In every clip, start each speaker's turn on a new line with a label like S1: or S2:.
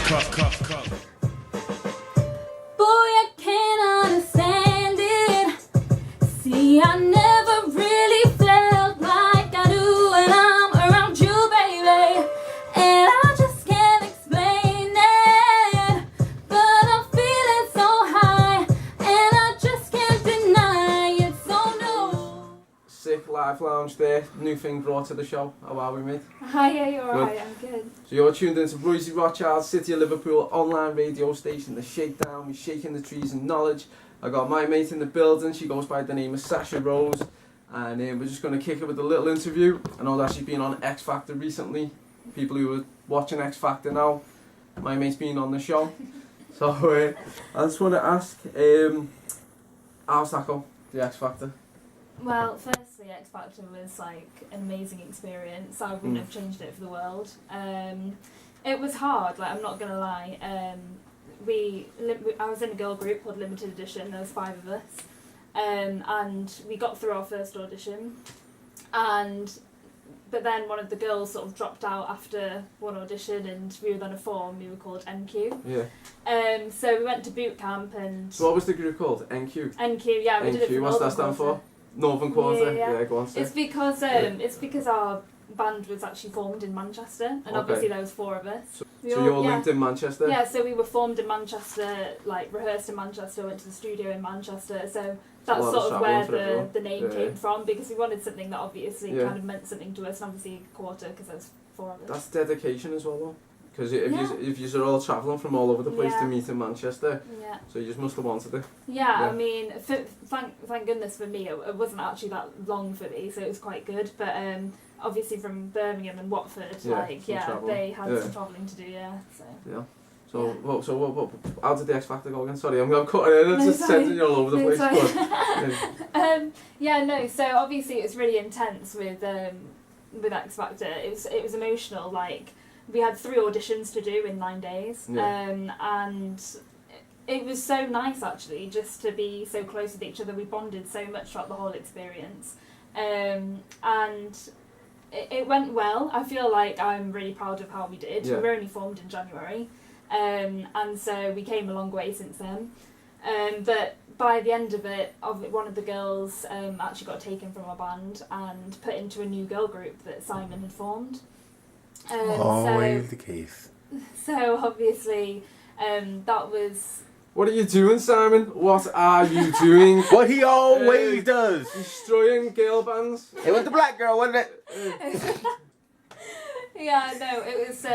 S1: Boy, I can't understand it. See, I never really felt like I do when I'm around you, baby. And I just can't explain it. But I'm feeling so high, and I just can't deny it. So no.
S2: Sick live lounge there. New thing brought to the show. How are we, mate?
S1: Hi, yeah, you're alright, I'm good.
S2: So you're tuned into Royzy Rothschild, City of Liverpool online radio station, the Shakedown. We're shaking the trees in knowledge. I got my mate in the building. She goes by the name of Sasha Rose, and we're just going to kick it with a little interview. I know that she's been on X Factor recently. People who are watching X Factor now, my mate's been on the show. So I just want to ask, how's that go? The X Factor.
S1: Well, firstly, X Factor was like an amazing experience. I wouldn't have changed it for the world. It was hard, like I'm not gonna lie. I was in a girl group called Limited Edition. There was 5 of us, and we got through our first audition, but then one of the girls sort of dropped out after one audition, and we were then a form. We were called NQ.
S2: Yeah.
S1: So we went to boot camp and.
S2: So what was the group called? NQ.
S1: NQ, yeah, we did it for
S2: What's that stand for? Northern Quarter. Yeah, go on.
S1: It's because our band was actually formed in Manchester, and obviously there was 4 of us.
S2: So you're linked in Manchester?
S1: Yeah, so we were formed in Manchester, like rehearsed in Manchester, went to the studio in Manchester, so that's sort of where the name came from, because we wanted something that obviously kind of meant something to us, and obviously Quarter, because there's 4 of us.
S2: That's dedication as well, though. Because if you're all travelling from all over the place to meet in Manchester, so you just must have wanted it.
S1: Yeah, I mean, thank goodness for me, it wasn't actually that long for me, so it was quite good, but obviously from Birmingham and Watford, they had some travelling to do, so.
S2: Yeah. So how did the X Factor go again? Sorry, I'm cutting in, it's just sending you all over the place.
S1: So obviously it was really intense with X Factor. It was emotional, like, we had 3 auditions to do in 9 days, and it was so nice actually just to be so close with each other. We bonded so much throughout the whole experience, and it went well. I feel like I'm really proud of how we did. We were only formed in January, and so we came a long way since then. But by the end of it, one of the girls actually got taken from our band and put into a new girl group that Simon had formed.
S3: Always the case.
S1: So obviously, that was.
S2: What are you doing, Simon? What are you doing?
S3: What he always does.
S2: Destroying girl bands.
S3: It was the black girl, wasn't it?
S1: Yeah, no, it was.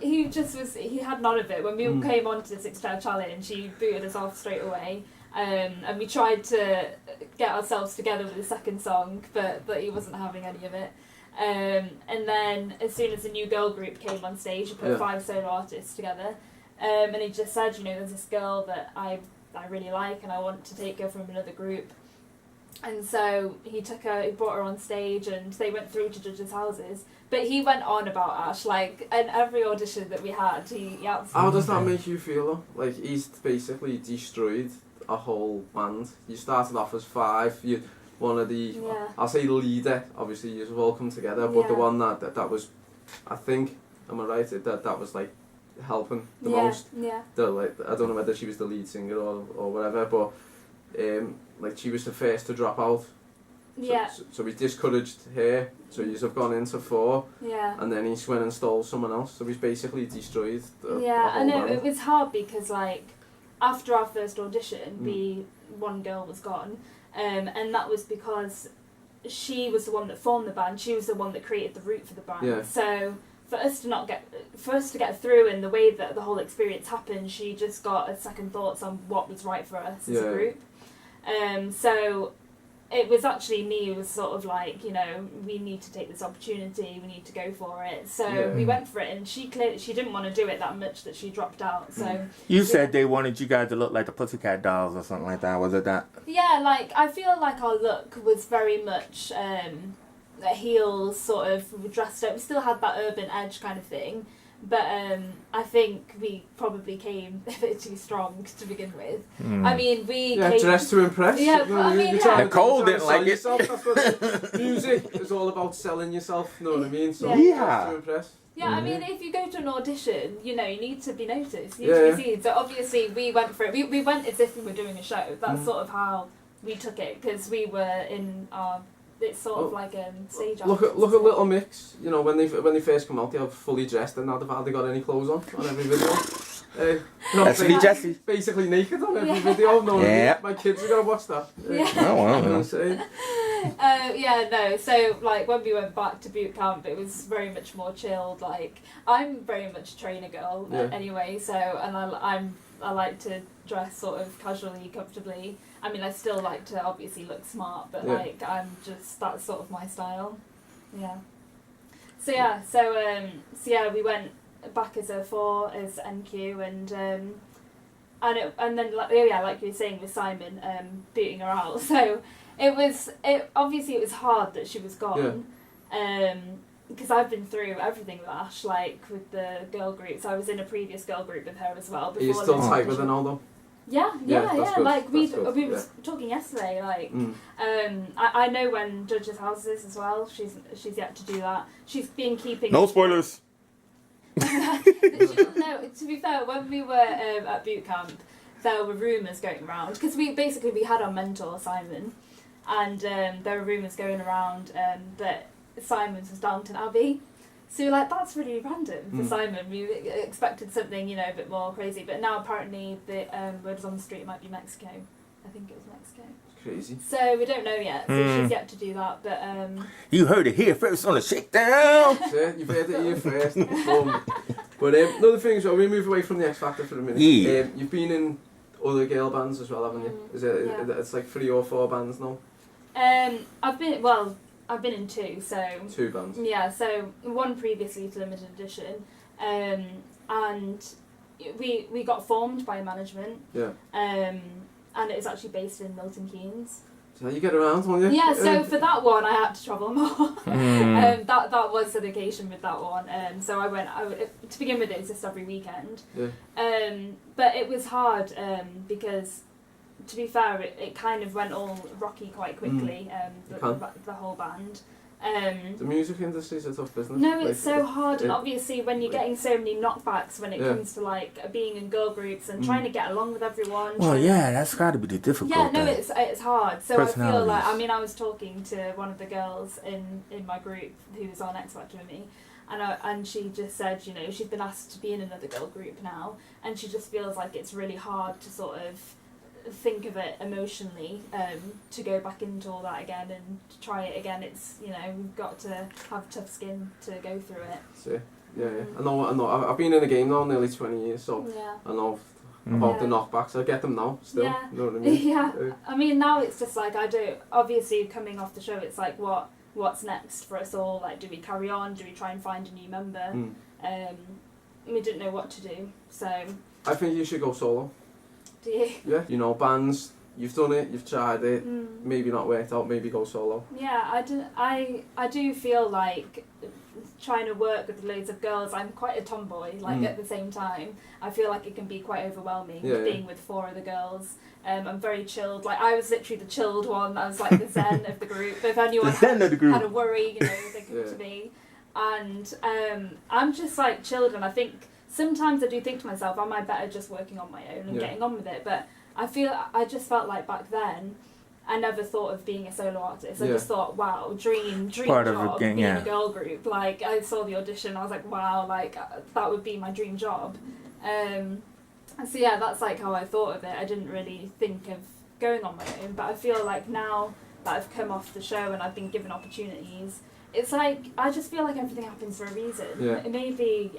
S1: He just was. He had none of it. When we came on to the 6-star challenge, he booted us off straight away. And we tried to get ourselves together with the second song, but he wasn't having any of it. And then as soon as the new girl group came on stage, he put 5 solo artists together, and he just said, there's this girl that I really like and I want to take her from another group. And so he brought her on stage, and they went through to judges' houses. But he went on about Ash, like, in every audition that we had, he absolutely...
S2: How does that make you feel, though? Like, he's basically destroyed a whole band. You started off as 5, one of the, I'll say the leader, obviously you're welcome together, but the one that was, I think, am I right, that was like helping the most. I don't know whether she was the lead singer or whatever, but like she was the first to drop out. So we discouraged her, so he's have gone into 4, and then he went and stole someone else, so he's basically destroyed the whole
S1: I know,
S2: band.
S1: it was hard because, like, after our first audition, one girl was gone. And that was because she was the one that formed the band. She was the one that created the route for the band. So for us to get through in the way that the whole experience happened, she just got a second thoughts on what was right for us as a group. So it was actually me who was sort of like, we need to take this opportunity, we need to go for it. So we went for it, and she didn't want to do it that much that she dropped out. So
S3: you said they wanted you guys to look like the Pussycat Dolls or something like that. Was it that?
S1: Yeah, like I feel like our look was very much heels, sort of dressed up. We still had that urban edge kind of thing, But I think we probably came a bit too strong to begin with. I mean, we came...
S2: dressed to impress.
S1: Yeah, I mean, yeah.
S3: Nicole didn't like it.
S2: That's what music is all about, selling yourself, you know what I mean? So
S3: Yeah.
S2: to impress.
S1: Yeah, I mean, if you go to an audition, you know, you need to be noticed, you need to be seen. So obviously we went for it. We went as if we were doing a show. That's sort of how we took it, because we were in our... It's sort of like stage.
S2: Look at Little Mix. You know, when they first come out, they are fully dressed, and now they've hardly got any clothes on every video.
S3: That's me, Jesse.
S2: Basically naked on every video. No, my kids are gonna watch that.
S1: No. So like when we went back to boot camp, it was very much more chilled. Like I'm very much a trainer girl anyway. So and I like to dress sort of casually, comfortably. I mean, I still like to obviously look smart, but like I'm just, that's sort of my style. Yeah. So we went back as a 4 as NQ, and then like you were saying with Simon booting her out. So it was hard that she was gone. Because I've been through everything with Ash, like with the girl groups. I was in a previous girl group with her as well.
S2: Are you still tight with her now though?
S1: Yeah.
S2: Good.
S1: Like we were talking yesterday. Like, I know when Judge's houses as well. She's yet to do that. She's been keeping.
S3: No spoilers.
S1: No, to be fair, when we were at boot camp, there were rumours going around because we had our mentor Simon, and there were rumours going around that Simon's was Downton Abbey. So you're like, that's really random for Simon. We expected something, a bit more crazy. But now apparently the word is on the street, it might be Mexico. I think it was Mexico.
S2: Crazy.
S1: So we don't know yet. So she's yet to do that. But
S3: you heard it here first on the Shakedown.
S2: You've heard it here first. But another thing is, we move away from the X Factor for a minute.
S3: Yeah.
S2: You've been in other girl bands as well, haven't you? Is it? Yeah. It's like 3 or 4 bands now.
S1: I've been in 2, so...
S2: 2 bands.
S1: Yeah, so one previously to limited edition, and we got formed by management. Yeah. And it was actually based in Milton Keynes.
S2: So you get around, won't you?
S1: Yeah, so for that one I had to travel more. That was an occasion with that one. So I went to begin with, it was just every weekend. Yeah. But it was hard because, to be fair, it kind of went all rocky quite quickly, the whole band.
S2: The music industry is a tough business.
S1: No, it's so hard, and obviously when you're getting so many knockbacks when it comes to like being in girl groups and trying to get along with everyone.
S3: Well, that's got to be the difficult.
S1: Yeah, no, it's hard. So I feel like, I was talking to one of the girls in my group who was on X Factor with me, and she just said, she's been asked to be in another girl group now, and she just feels like it's really hard to sort of think of it emotionally, to go back into all that again and to try it again. It's we've got to have tough skin to go through it.
S2: So I know. I've been in the game now nearly 20 years, so I know about the knockbacks. I get them now still.
S1: Yeah.
S2: You know what I mean?
S1: Yeah. I mean, now it's just like obviously coming off the show, it's like what's next for us all? Like, do we carry on? Do we try and find a new member? We didn't know what to do, so
S2: I think you should go solo.
S1: Do you?
S2: Yeah, bands, you've done it, you've tried it, maybe not worked out, maybe go solo.
S1: Yeah, I do feel like trying to work with loads of girls, I'm quite a tomboy, at the same time. I feel like it can be quite overwhelming being with 4 other girls. I'm very chilled. Like, I was literally the chilled one. I was like the zen of the group. If anyone had a worry, they come to me. And I'm just like chilled, and I think sometimes I do think to myself, am I better just working on my own and getting on with it? But I just felt like back then, I never thought of being a solo artist. I just thought, wow, dream
S3: part
S1: job,
S3: of
S1: being a girl group. Like, I saw the audition, I was like, wow, like, that would be my dream job. So yeah, that's like how I thought of it. I didn't really think of going on my own, but I feel like now that I've come off the show and I've been given opportunities, it's like, I just feel like everything happens for a reason. Yeah. Maybe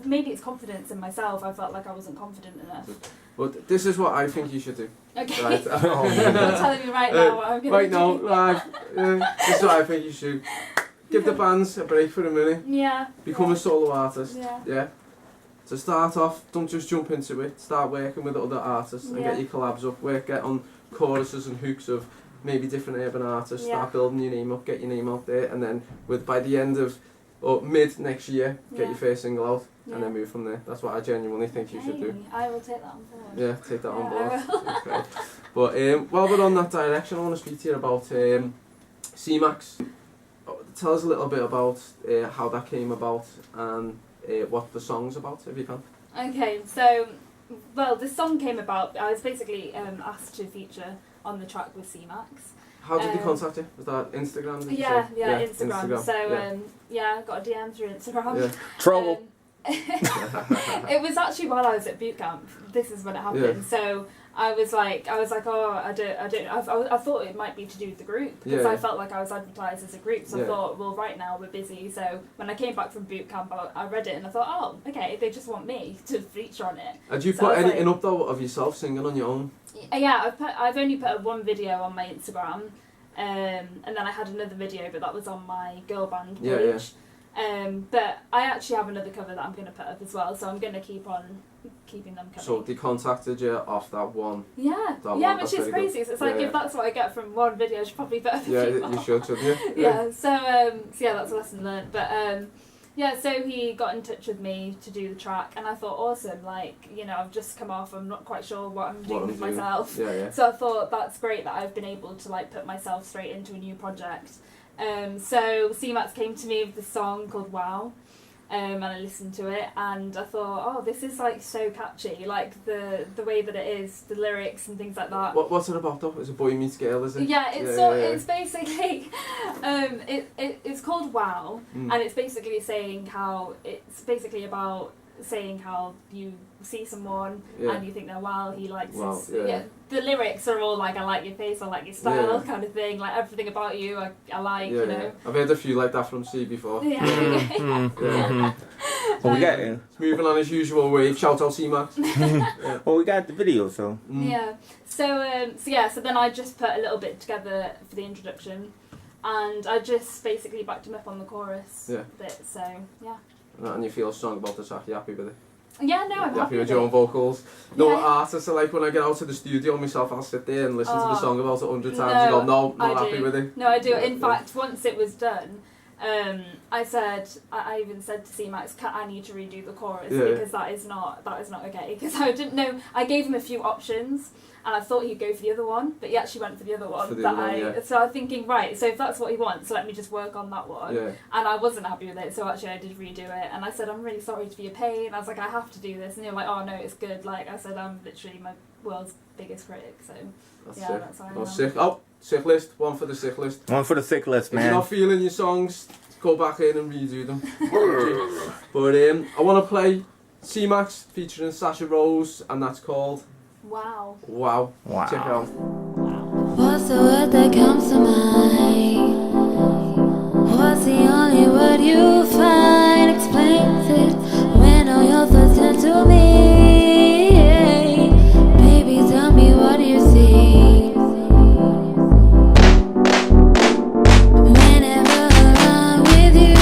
S1: maybe it's confidence in myself. I felt like I wasn't confident enough.
S2: Well, this is what I think you should do.
S1: Okay.
S2: Right?
S1: You're telling me right now what I'm going to do.
S2: Right now, live. This is what I think you should. Give the bands a break for a minute.
S1: Yeah.
S2: Become a solo artist.
S1: Yeah.
S2: To start off, don't just jump into it. Start working with other artists and get your collabs up. Get on choruses and hooks of maybe different urban artists. Start building your name up, get your name out there, and then by the end of or mid next year, get
S1: Yeah.
S2: your first single out,
S1: Yeah.
S2: and then move from there. That's what I genuinely think you should do.
S1: I will take that on board.
S2: Yeah, take that on
S1: I
S2: board.
S1: will.
S2: That's great. But while we're on that direction, I want to speak to you about Ceemax. Tell us a little bit about how that came about and what the song's about, if you can.
S1: Okay, so, well, this song came about, I was basically asked to feature on the track with Ceemax.
S2: How did they contact you? Was that Instagram? Did you
S1: Yeah,
S2: say?
S1: yeah, Instagram. So,
S2: yeah.
S1: Got a DM through Instagram.
S2: Yeah.
S3: Trouble.
S1: It was actually while I was at boot camp. This is when it happened.
S2: Yeah.
S1: So I was like, oh, I thought it might be to do with the group because I felt like I was advertised as a group. So I thought, well, right now we're busy. So when I came back from boot camp, I read it and I thought, oh, okay, they just want me to feature on it.
S2: Had you put anything up though of yourself singing on your own?
S1: Yeah, I've only put one video on my Instagram, and then I had another video, but that was on my girl band page. But I actually have another cover that I'm going to put up as well, so I'm going to keep on keeping them coming.
S2: So they contacted you off that one?
S1: Yeah, which is crazy. So it's like, if that's what I get from one video, I should probably put other people
S2: you should, shouldn't you?
S1: Yeah, so that's a lesson learned. But so he got in touch with me to do the track, and I thought, awesome, like, I've just come off, I'm not quite sure what I'm doing with myself.
S2: Yeah.
S1: So I thought, that's great that I've been able to, like, put myself straight into a new project. So Ceemax came to me with this song called Wow, and I listened to it, and I thought, oh, this is, like, so catchy, like, the way that it is, the lyrics and things like that.
S2: What's it about though? It's a boy meets girl, is it?
S1: Yeah, it's basically, it's called Wow, and it's basically about saying how you see someone and you think they're wow, he likes his... The lyrics are all like, I like your face, I like your style, kind of thing, like everything about you I like, you know.
S2: I've heard a few like that from C before.
S3: Well, we got it.
S2: Moving on his usual wave, shout out C-Max.
S3: Well, we got the video, so.
S1: So then I just put a little bit together for the introduction, and I just basically backed him up on the chorus bit, so yeah.
S2: And you feel strong about the track, you happy with it?
S1: Yeah, no, I'm happy
S2: with your own vocals. No, artists are like, when I get out to the studio myself, I'll sit there and listen to the song about it 100 times and go, no, not happy with it.
S1: No, I do. In fact, once it was done, I even said to Ceemax, I need to redo the chorus because that is not okay. Because I didn't know, I gave him a few options and I thought he'd go for the other one, but he actually went for the other one. So I'm thinking, right, so if that's what he wants, let me just work on that one. And I wasn't happy with it, so actually I did redo it, and I said, I'm really sorry to be a pain. I was like, I have to do this, and they were like, oh no, it's good. Like I said, I'm literally my world's biggest critic, so that's how I am.
S2: Sick list, one for the sick list.
S3: One for the sick list, man.
S2: If you're not feeling your songs, go back in and redo them. But I want to play Ceemax featuring Sasha Rose, and that's called
S1: Wow.
S2: Wow. Check it out.
S4: What's the word that comes to mind? What's the only word you find? Explains it when all your thoughts turn to me. Baby, tell me what you see. Whenever I'm with you,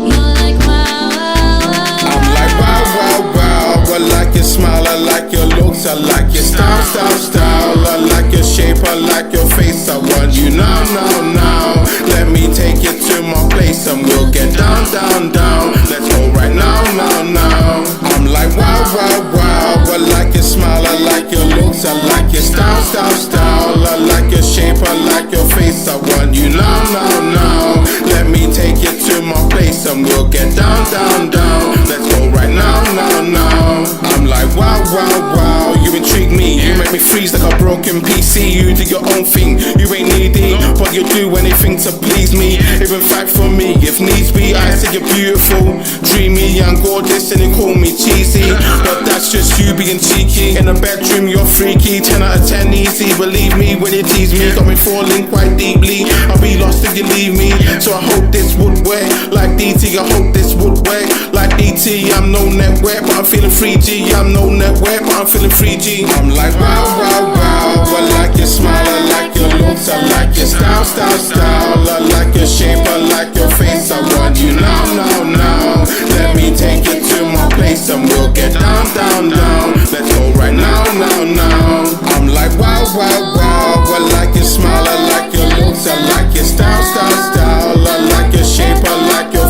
S4: you're like wow, wow, wow.
S5: I'm like wow, wow, wow. I like your smile, I like your looks, I like your style, style, style. I like your shape, I like your face. I want you now, now, now. Let me take you to my place and we'll get down, down, down. Let's go right now, now, now. I'm like wow, wow, wow. I like your smile, I like your looks, I like your style, style, style. I like your shape, I like your face. I want you now, now, now. Let me take you to my place and we'll get down, down, down. Let's go right now, now, now. I'm like wow, wow, wow. You intrigue me, you make me freeze like a broken PC. You do your own thing, you ain't needy, but you do anything to please me. Even fight for me if needs be. I say you're beautiful, dreamy, and gorgeous, and you call me cheesy, but that's just you being cheeky. In the bedroom you're freaky, 10 out of 10 easy. Believe me when you tease me, got me falling quite deeply. I'll be lost if you leave me, so I hope this would work. Like DT, I hope this would work. Like DT, I'm no network, but I'm feeling free G. I'm no network, but I'm feeling free G. I'm like wow, wow, wow. I like your smile, I like your looks, I like your style, style, style. I like your shape, I like your face. I want you now, now, now. Let me take you to my place and we'll get down, down, down. Let's go right now, now, now. I'm like wow, wow, wow. I like your smile, I like your looks, I like your style, style, style. I like your shape, I like your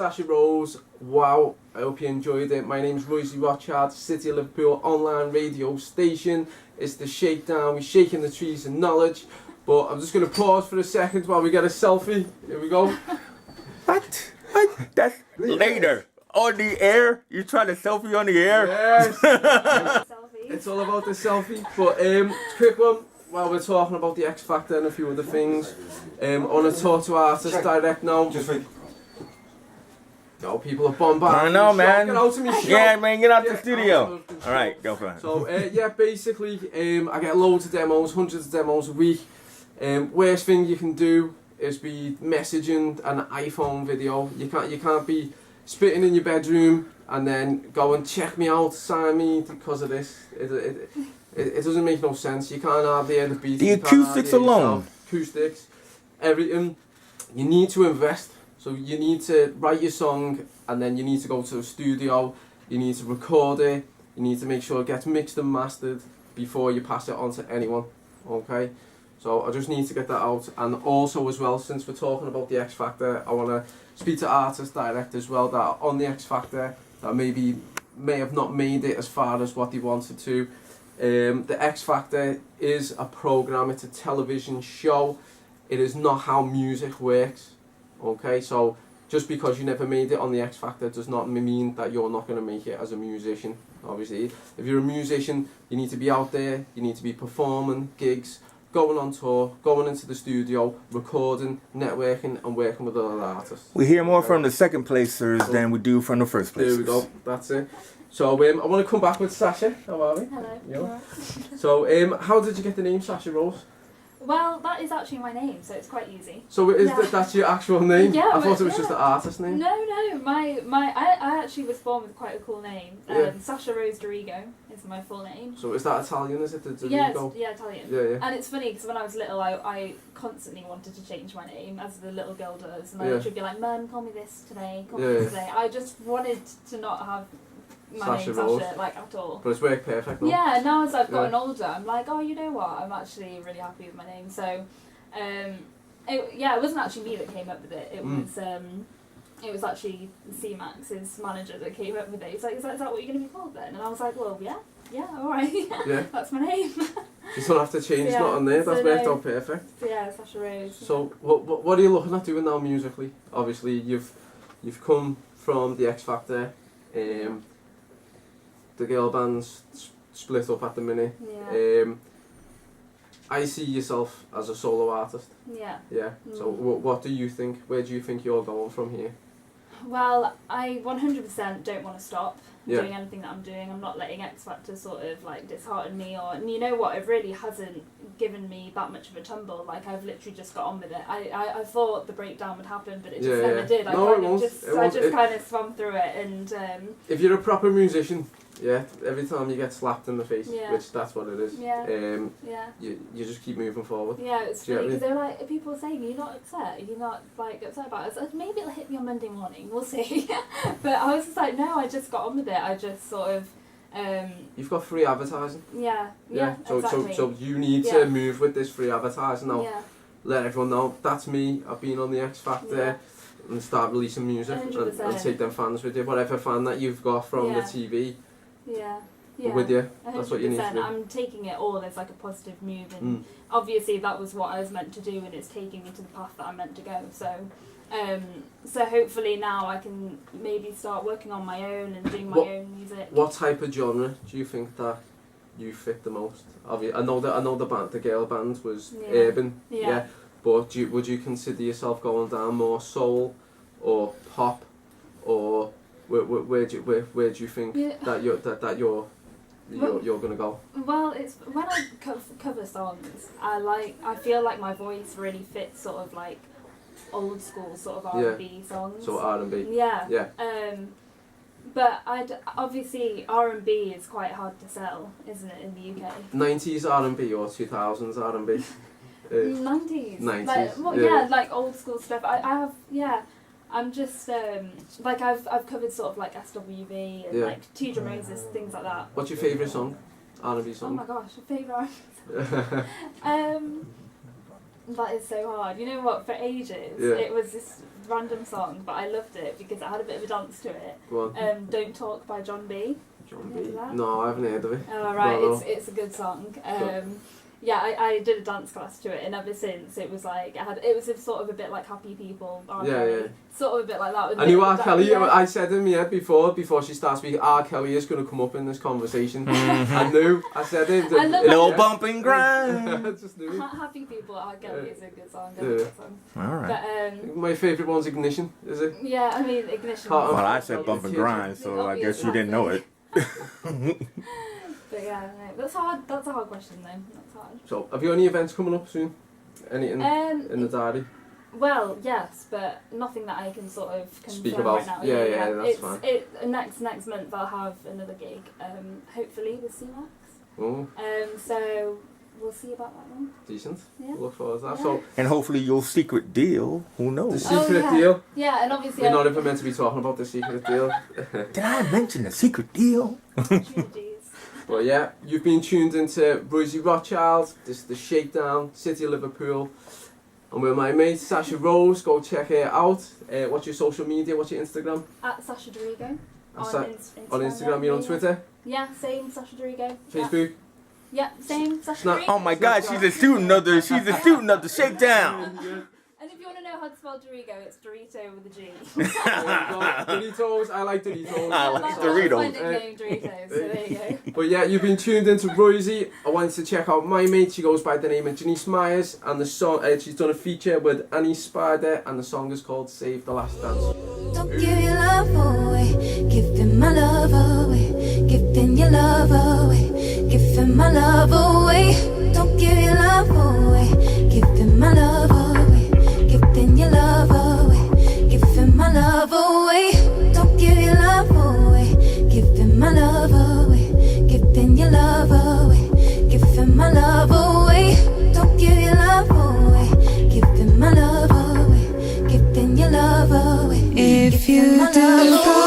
S2: Sasha Rose. Wow, I hope you enjoyed it. My name's Royzy Rothschild, City of Liverpool online radio station. It's the Shakedown. We're shaking the trees of knowledge. But I'm just going to pause for a second while we get a selfie. Here we go.
S3: What? That's later. On the air? You trying to selfie on the air?
S2: Yes.
S1: Selfie.
S2: It's all about the selfie. But quick one. While we're talking about the X Factor and a few other things, I want to talk to artists direct now.
S6: Just wait.
S2: No, people are bombarding.
S3: I know, man.
S2: Get out of me,
S3: Yeah, man, get out the
S2: Yeah,
S3: studio. All right, go for it.
S2: So, yeah, basically, I get loads of demos, hundreds of demos a week. Worst thing you can do is be messaging an iPhone video. You can't be spitting in your bedroom and then go and check me out, sign me because of this. It doesn't make no sense. You can't hardly hear the beat.
S3: The
S2: you can't
S3: acoustics
S2: hardly hear
S3: alone.
S2: yourself. Acoustics, everything. You need to invest. So you need to write your song and then you need to go to the studio. You need to record it. You need to make sure it gets mixed and mastered before you pass it on to anyone. Okay? So I just need to get that out. And also as well, since we're talking about the X Factor, I want to speak to artists direct as well that are on the X Factor that may have not made it as far as what they wanted to. The X Factor is a program, it's a television show. It is not how music works. Okay, so just because you never made it on the X Factor does not mean that you're not going to make it as a musician. Obviously, if you're a musician, you need to be out there, you need to be performing gigs, going on tour, going into the studio, recording, networking and working with other artists.
S3: We hear more from the second placers than we do from the first placers.
S2: There we go, that's it. So I want to come back with Sasha. How are we?
S1: Hello.
S2: Yeah.
S1: Alright.
S2: So how did you get the name Sasha Rose?
S1: Well, that is actually my name, so it's quite easy.
S2: So is
S1: Yeah.
S2: that's your actual name?
S1: Yeah,
S2: I thought it was
S1: yeah.
S2: just an artist name.
S1: No, I actually was born with quite a cool name.
S2: Yeah.
S1: Sasha Rose Dorigo is my full name.
S2: So is that Italian? Is it the
S1: Yeah,
S2: Dorigo?
S1: yeah, Italian.
S2: Yeah, yeah.
S1: And it's funny because when I was little, I constantly wanted to change my name, as the little girl does, and I
S2: Yeah.
S1: would be like, "Mum, call me this today, call
S2: Yeah,
S1: me
S2: yeah.
S1: this today." I just wanted to not have my
S2: Sasha
S1: name
S2: Rose.
S1: Sasha like at all.
S2: But it's worked perfect now.
S1: Yeah, and now as I've gotten
S2: Yeah.
S1: older, I'm like, oh, you know what? I'm actually really happy with my name. So, it wasn't actually me that came up with it. It was actually Ceemax's manager that came up with it. He's like, is that what you're going to be called then? And I was like, well, yeah, all right.
S2: Yeah.
S1: That's my name.
S2: You don't have to change
S1: Yeah,
S2: nothing there. That's
S1: so
S2: worked
S1: no.
S2: out perfect.
S1: So yeah, Sasha Rose.
S2: So what are you looking at doing now musically? Obviously you've come from the X Factor. The girl band's split up at the minute.
S1: Yeah.
S2: I see yourself as a solo artist.
S1: Yeah.
S2: Yeah. So what do you think? Where do you think you're going from here?
S1: Well, I 100% don't want to stop
S2: Yeah.
S1: doing anything that I'm doing. I'm not letting X Factor sort of like dishearten me, and you know what, it really hasn't given me that much of a tumble. Like, I've literally just got on with it. I thought the breakdown would happen, but it just never did. I just kind of swam through it, and
S2: if you're a proper musician, yeah, every time you get slapped in the face,
S1: Yeah.
S2: which that's what it is.
S1: Yeah.
S2: Yeah. You just keep moving forward.
S1: Yeah, it's
S2: Do you
S1: funny
S2: know
S1: because
S2: what
S1: they're like, people are saying, you're not upset, you're not like upset about it. I said, maybe it'll hit me on Monday morning, we'll see. But I was just like, no, I just got on with it. I just sort of,
S2: You've got free advertising.
S1: yeah,
S2: So
S1: exactly.
S2: so you need
S1: Yeah.
S2: to move with this free advertising now.
S1: Yeah,
S2: Let everyone know that's me. I've been on the X Factor.
S1: Yeah.
S2: And start releasing music and
S1: 100%.
S2: take them fans with you. Whatever fan that you've got from the
S1: Yeah.
S2: TV
S1: yeah.
S2: with you. That's what you need to
S1: 100%.
S2: do.
S1: I'm taking it all as like a positive move, and obviously that was what I was meant to do, and it's taking me to the path that I'm meant to go. So hopefully now I can maybe start working on my own and doing my own music.
S2: What type of genre do you think that you fit the most? I know the girl band was
S1: Yeah.
S2: urban,
S1: Yeah.
S2: but would you consider yourself going down more soul or pop, or where do you think
S1: Yeah.
S2: that you're gonna go?
S1: Well, it's when I cover songs, I feel like my voice really fits sort of like old school sort of R&B songs.
S2: So R&B.
S1: Yeah.
S2: Yeah.
S1: But obviously R&B is quite hard to sell, isn't it, in the UK?
S2: 90s R&B or 2000s R&B?
S1: 90s.
S2: 90s,
S1: Like, well,
S2: yeah.
S1: yeah, like old school stuff. I have, yeah. I'm just like I've covered sort of like SWV and
S2: Yeah.
S1: like Two Drum Roses, things like that.
S2: What's your favourite song? R&B
S1: Oh
S2: song?
S1: my gosh, a favourite. That is so hard. You know what? For ages, it was this random song, but I loved it because it had a bit of a dance to it.
S2: Go on.
S1: Don't Talk by John B.
S2: John B. No, I haven't heard of it.
S1: Oh, right.
S2: No.
S1: It's a good song. Yeah, I did a dance class to it, and ever since it was like it was sort of a bit like Happy People. Sort of a bit like that.
S2: I knew R. Kelly. Yeah. I said him before she starts speaking. R. Kelly is going to come up in this conversation. I knew. I said it.
S3: Little bump and grind.
S2: I just knew.
S1: Happy People. R. Kelly is a good song.
S3: All right.
S1: But,
S2: my favourite one's Ignition. Is it?
S1: Yeah, I mean Ignition.
S3: Well, I said bump and grind, so I guess you didn't know it.
S1: But yeah, no, that's hard. That's a hard question though. That's hard.
S2: So, have you any events coming up soon? Anything in the diary?
S1: Well, yes, but nothing that I can sort of confirm
S2: Speak about.
S1: right now.
S2: Yeah, that's fine.
S1: Next month I'll have another gig. Hopefully with Ceemax.
S2: Oh.
S1: So we'll see about that one.
S2: Decent.
S1: Yeah.
S2: Look forward to that.
S1: Yeah.
S2: So.
S3: And hopefully your secret deal. Who knows?
S2: The secret deal.
S1: Yeah, and obviously
S2: we're not even meant to be talking about the secret deal.
S3: Did I mention the secret deal?
S2: Well, yeah, you've been tuned into Royzy Rothschild. This is the Shakedown, City of Liverpool. And with my mate Sasha Rose. Go check her out. What's your social media? What's your Instagram?
S1: At Sasha Dorigo. On
S2: Instagram, you're on Twitter?
S1: Yeah, same Sasha Dorigo.
S2: Facebook?
S1: Yeah, same Sasha Dorigo.
S3: Oh my God, she's a student of the Shakedown.
S1: And if you want to know how to spell Dorigo, it's Dorito with a G.
S2: Doritos, I like Doritos.
S3: I like Doritos.
S1: My nickname Doritos, so there you go.
S2: But yeah, you've been tuned into Royzy. I wanted to check out my mate. She goes by the name of Janice Myers, and the song she's done a feature with Annie Spider, and the song is called Save the Last Dance.
S4: Don't give your love away, giving my love away, giving your love away, giving my love away. Don't give your love away, giving my love away, giving your love away, giving my love away. Don't give your love away, giving my love away, giving your love away, giving my love away. Don't give your love away, giving my love away, giving your love away. If you do go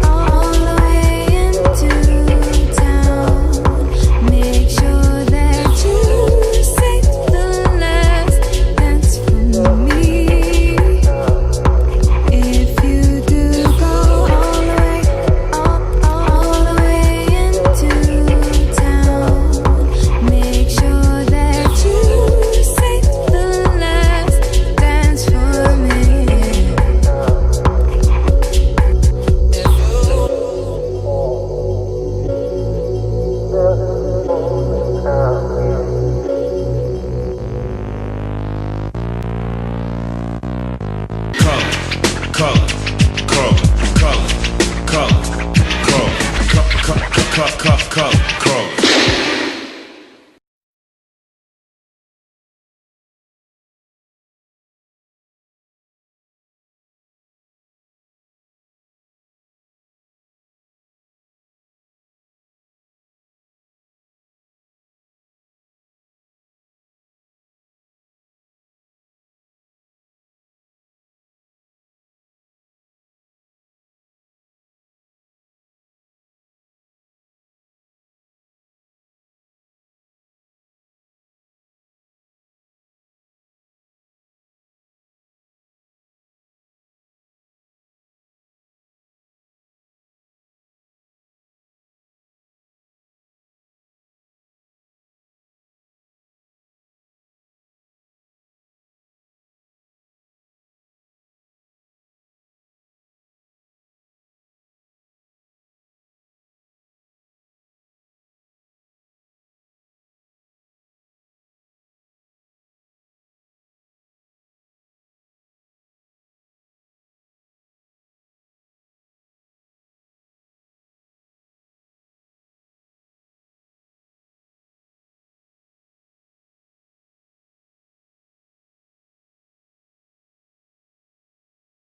S4: all the way into town, make sure that you save the last dance for me. If you do go all the way into town, make sure that you save the last dance for me.
S5: Color.